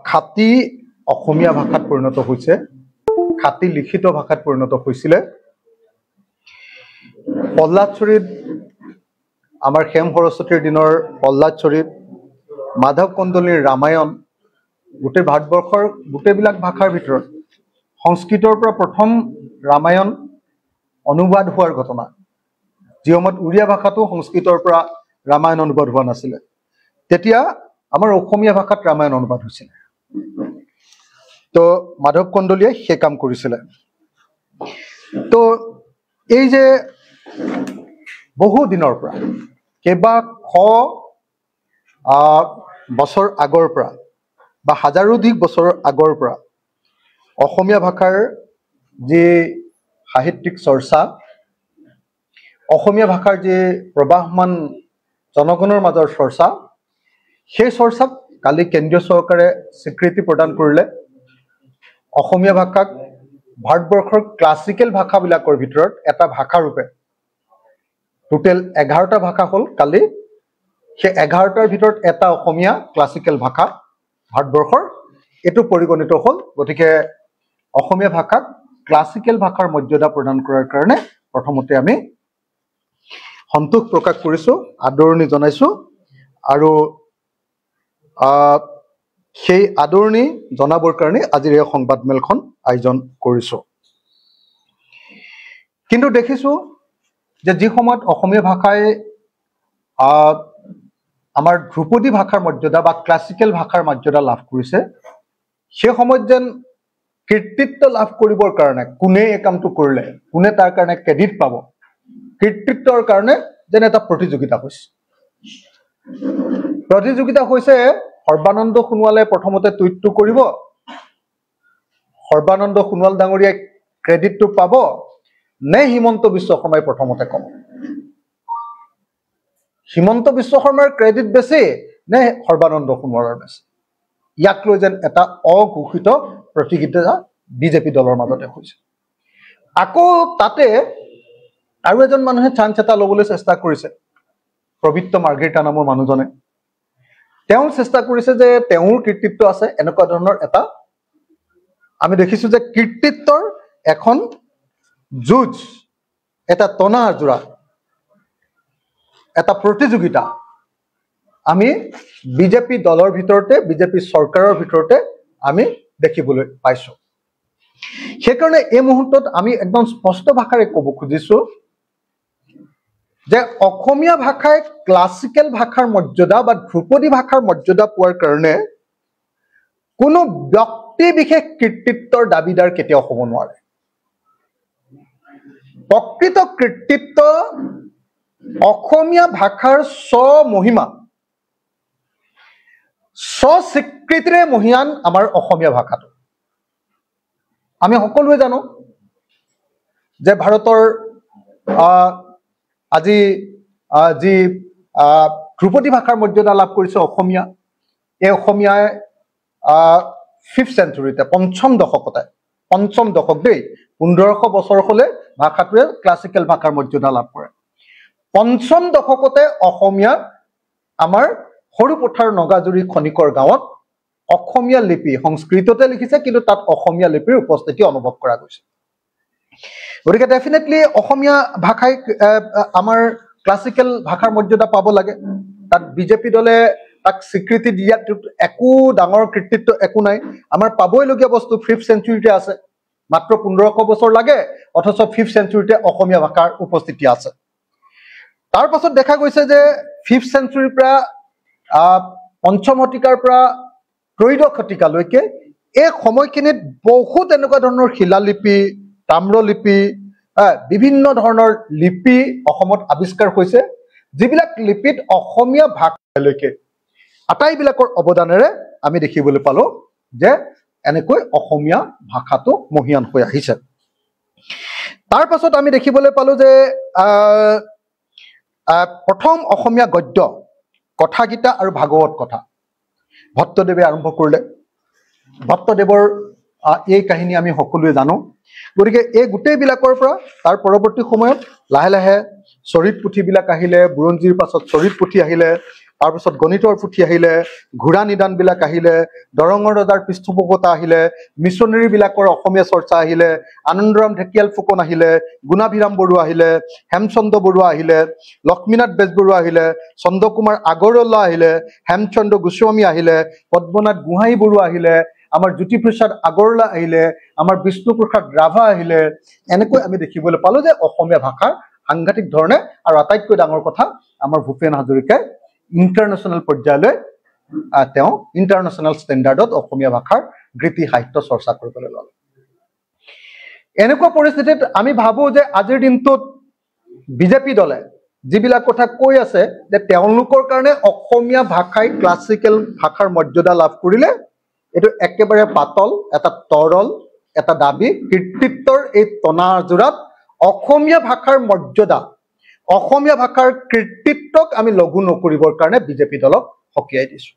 খাতি অসমীয়া ভাষাত পৰিণত হৈছে, খাতি লিখিত ভাষাত পৰিণত হৈছিলে। প্ৰহ্লাদচৰিত, আমাৰ হেম সৰস্বতীৰ দিনৰ প্ৰহ্লাদচৰিত, মাধৱ কন্দলীৰ ৰামায়ণ, গোটেই ভাৰতবৰ্ষৰ গোটেইবিলাক ভাষাৰ ভিতৰত সংস্কৃতৰ পৰা প্ৰথম ৰামায়ণ অনুবাদ হোৱাৰ ঘটনা। যি সময়ত উৰিয়া ভাষাটো সংস্কৃতৰ পৰা ৰামায়ণ অনুবাদ হোৱা নাছিলে, তেতিয়া আমাৰ অসমীয়া ভাষাত ৰামায়ণ অনুবাদ হৈছিলে। তো মাধৱ কন্দলীয়ে সেই কাম কৰিছিলে। তো এই যে বহু দিনৰ পৰা, কেইবা শ বছৰ আগৰ পৰা বা হাজাৰোধিক বছৰ আগৰ পৰা অসমীয়া ভাষাৰ যি সাহিত্যিক চৰ্চা, অসমীয়া ভাষাৰ যি প্ৰবাহমান জনগণৰ মাজৰ চৰ্চা, সেই চৰ্চাক কালি কেন্দ্ৰীয় চৰকাৰে স্বীকৃতি প্ৰদান কৰিলে। অসমীয়া ভাষাক ভাৰতবৰ্ষৰ ক্লাছিকেল ভাষাবিলাকৰ ভিতৰত এটা ভাষাৰূপে, টোটেল 11টা ভাষা হ'ল কালি, সেই 11টাৰ ভিতৰত এটা অসমীয়া ক্লাছিকেল ভাষা ভাৰতবৰ্ষৰ, এইটো পৰিগণিত হ'ল। গতিকে অসমীয়া ভাষাক ক্লাছিকেল ভাষাৰ মৰ্যাদা প্ৰদান কৰাৰ কাৰণে প্ৰথমতে আমি সন্তোষ প্ৰকাশ কৰিছোঁ, আদৰণি জনাইছোঁ, আৰু সেই আদৰণি জনাবৰ কাৰণে আজিৰ এই সংবাদমেলখন আয়োজন কৰিছোঁ। কিন্তু দেখিছোঁ যে যি সময়ত অসমীয়া ভাষাই আমাৰ ধ্ৰুপদী ভাষাৰ মৰ্যাদা বা ক্লাছিকেল ভাষাৰ মৰ্যাদা লাভ কৰিছে, সেই সময়ত যেন কৃতিত্ব লাভ কৰিবৰ কাৰণে কোনে এই কামটো কৰিলে, কোনে তাৰ কাৰণে ক্ৰেডিট পাব, কৃতিত্বৰ কাৰণে যেন এটা প্ৰতিযোগিতা হৈছে। প্ৰতিযোগিতা হৈছে, সৰ্বানন্দ সোণোৱালে প্ৰথমতে টুইটটো কৰিব, সৰ্বানন্দ সোণোৱাল ডাঙৰীয়াই ক্ৰেডিটটো পাব, নে হিমন্ত বিশ্ব শৰ্মাই প্ৰথমতে ক'ব। হিমন্ত বিশ্ব শৰ্মাৰ ক্ৰেডিট বেছি নে সৰ্বানন্দ সোণোৱালৰ বেছি, ইয়াক লৈ যেন এটা অঘোষিত প্ৰতিযোগিতা বিজেপি দলৰ মাজতে হৈছে। আকৌ তাতে আৰু এজন মানুহে চান্স এটা ল'বলৈ চেষ্টা কৰিছে, প্ৰবৃত্ত মাৰ্ঘেৰিটা নামৰ মানুহজনে। তেওঁ চেষ্টা কৰিছে যে তেওঁৰ কৃতিত্ব আছে, এনেকুৱা ধৰণৰ এটা আমি দেখিছোঁ যে কৃতিত্বৰ এখন যুঁজ, এটা টনা আজোৰা, এটা প্ৰতিযোগিতা আমি বিজেপি দলৰ ভিতৰতে, বিজেপি চৰকাৰৰ ভিতৰতে আমি দেখিবলৈ পাইছোঁ। সেইকাৰণে এই মুহূৰ্তত আমি একদম স্পষ্ট ভাষাৰে ক'ব খুজিছোঁ যে অসমীয়া ভাষাই ক্লাছিকেল ভাষাৰ মৰ্যাদা বা ধ্ৰুপদী ভাষাৰ মৰ্যাদা পোৱাৰ কাৰণে কোনো ব্যক্তি বিশেষ কৃতিত্বৰ দাবীদাৰ কেতিয়াও হ'ব নোৱাৰে। প্ৰকৃত কৃতিত্ব অসমীয়া ভাষাৰ স্বমহিমা, স্বস্বীকৃতিৰে মহিয়ান আমাৰ অসমীয়া ভাষাটো। আমি সকলোৱে জানো যে ভাৰতৰ আজি যি ধ্ৰুপদী ভাষাৰ মৰ্যাদা লাভ কৰিছে অসমীয়া, এই অসমীয়াই 5th চেঞ্চুৰীতে, পঞ্চম দশক দেই, 1500 বছৰ হ'লে ভাষাটোৱে ক্লাছিকেল ভাষাৰ মৰ্যাদা লাভ কৰে। পঞ্চম দশকতে অসমীয়া আমাৰ সৰুপথাৰ নগাজুৰি খনিকৰ গাঁৱত অসমীয়া লিপি, সংস্কৃততে লিখিছে কিন্তু তাত অসমীয়া লিপিৰ উপস্থিতি অনুভৱ কৰা গৈছে। গতিকে ডেফিনেটলি অসমীয়া ভাষাই আমাৰ ক্লাছিকেল ভাষাৰ মৰ্যাদা পাব লাগে। তাত বিজেপি দলে তাক স্বীকৃতি দিয়াত একো ডাঙৰ কৃতিত্ব একো নাই। আমাৰ পাবইলগীয়া বস্তু 5th চেঞ্চুৰীতে আছে, মাত্ৰ 1500 বছৰ লাগে, অথচ 5th চেঞ্চুৰীতে অসমীয়া ভাষাৰ উপস্থিতি আছে। তাৰ পাছত দেখা গৈছে যে 5th চেঞ্চুৰীৰ পৰা পঞ্চম শতিকাৰ পৰা ত্ৰয়োদশ শতিকালৈকে এই সময়খিনিত বহুত এনেকুৱা ধৰণৰ শিলালিপি, তাম্ৰলিপি, বিভিন্ন ধৰণৰ লিপি অসমত আৱিষ্কাৰ হৈছে, যিবিলাক লিপিত অসমীয়া ভাষালৈকে আটাইবিলাকৰ অৱদানেৰে আমি দেখিবলৈ পালো যে এনেকৈ অসমীয়া ভাষাটো মহিয়ান হৈ আহিছে। তাৰ পাছত আমি দেখিবলৈ পালো যে প্ৰথম অসমীয়া গদ্য, কথাগীতা আৰু ভাগৱত কথা ভট্টদেৱে আৰম্ভ কৰিলে। ভট্টদেৱৰ এই কাহিনী আমি সকলোৱে জানো। গতিকে এই গোটেইবিলাকৰ পৰা তাৰ পৰৱৰ্তী সময়ত লাহে লাহে চৰিত পুথিবিলাক আহিলে, বুৰঞ্জীৰ পাছত চৰিত পুথি আহিলে, তাৰপিছত গণিতৰ পুথি আহিলে, ঘোঁৰা নিদানবিলাক আহিলে, দৰঙৰ ৰজাৰ পৃষ্ঠপোষকতা আহিলে, মিছনেৰীবিলাকৰ অসমীয়া চৰ্চা আহিলে, আনন্দৰাম ঢেকিয়াল ফুকন আহিলে, গুণাভিৰাম বৰুৱা আহিলে, হেমচন্দ্ৰ বৰুৱা আহিলে, লক্ষ্মীনাথ বেজবৰুৱা আহিলে, চন্দ্ৰকুমাৰ আগৰৱালা আহিলে, হেমচন্দ্ৰ গোস্বামী আহিলে, পদ্মনাথ গোহাঁই বৰুৱা আহিলে, আমাৰ জ্যোতিপ্ৰসাদ আগৰৱালা আহিলে, আমাৰ বিষ্ণুপ্ৰসাদ ৰাভা আহিলে। এনেকৈ আমি দেখিবলৈ পালো যে অসমীয়া ভাষাৰ সাংঘাতিক ধৰণে, আৰু আটাইতকৈ ডাঙৰ কথা আমাৰ ভূপেন হাজৰিকাই ইণ্টাৰনেশ্যনেল পৰ্যায়লৈ তেওঁ ইণ্টাৰনেশ্যনেল ষ্টেণ্ডাৰ্ডত অসমীয়া ভাষাৰ গীতি সাহিত্য চৰ্চা কৰিবলৈ ল'লে। এনেকুৱা পৰিস্থিতিত আমি ভাবো যে আজিৰ দিনটোত বিজেপি দলে যিবিলাক কথা কৈ আছে যে তেওঁলোকৰ কাৰণে অসমীয়া ভাষাই ক্লাছিকেল ভাষাৰ মৰ্যাদা লাভ কৰিলে, এইটো একেবাৰে পাতল এটা তৰল এটা দাবী। কৃতিত্বৰ এই টনাজোৰাত অসমীয়া ভাষাৰ মৰ্যাদা, অসমীয়া ভাষাৰ কৃতিত্বক আমি লঘু নকৰিবৰ কাৰণে বিজেপি দলক সকীয়াই দিছো।